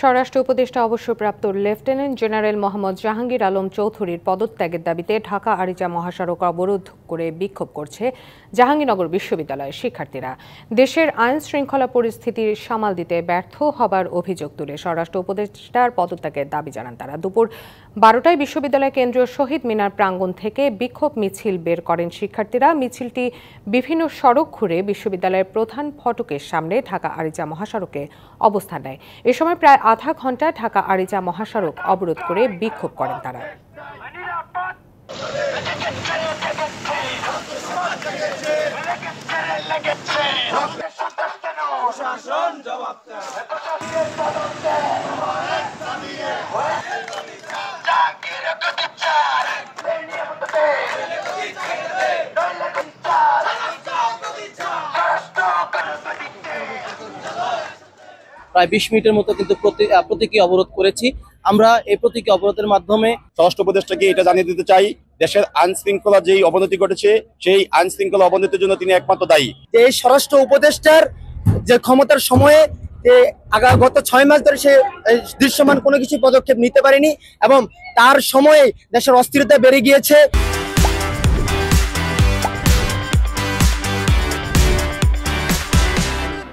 স্বরাষ্ট্র উপদেষ্টা অবসরপ্রাপ্ত লেফটেন্যান্ট জেনারেল মোহাম্মদ জাহাঙ্গীর আলম চৌধুরীর পদত্যাগের দাবিতে ঢাকা আরিচা মহাসড়ক অবরোধ করে বিক্ষোভ করছে জাহাঙ্গীরনগর বিশ্ববিদ্যালয়ের শিক্ষার্থীরা। দেশের আইন শৃঙ্খলা পরিস্থিতি সামাল দিতে ব্যর্থ হবার অভিযোগ তুলে স্বরাষ্ট্র উপদেষ্টার পদত্যাগের দাবি জানান তারা। দুপুর 12টায় বিশ্ববিদ্যালয় কেন্দ্রীয় শহীদ মিনার প্রাঙ্গণ থেকে বিক্ষোভ মিছিল বের করেন শিক্ষার্থীরা। মিছিলটি বিভিন্ন সড়ক ঘুরে বিশ্ববিদ্যালয়ের প্রধান ফটকের সামনে ঢাকা আরিচা মহাসড়কে অবস্থান নেয়। এ সময় প্রায় আধা ঘন্টা ঢাকা আরিচা মহাসড়ক অবরোধ করে বিক্ষোভ করেন তারা। প্রায় 20 মিনিটের মতো কিন্তু প্রতীকী অবরোধ করেছি। আমরা এই প্রতীকী অবরোধের মাধ্যমে স্বরাষ্ট্র উপদেষ্টাকে এটা জানিয়ে দিতে চাই, দেশের আইন শৃঙ্খলা যেই অবনতি ঘটেছে সেই আইন শৃঙ্খলা অবনতির জন্য তিনি একমাত্র দায়ী। এই স্বরাষ্ট্র উপদেষ্টার যে ক্ষমতার সময়ে গত 6 মাস ধরে সে দৃশ্যমান কোনো কিছু পদক্ষেপ নিতে পারেনি এবং তার সময়ে দেশের অস্থিরতা বেড়ে গিয়েছে।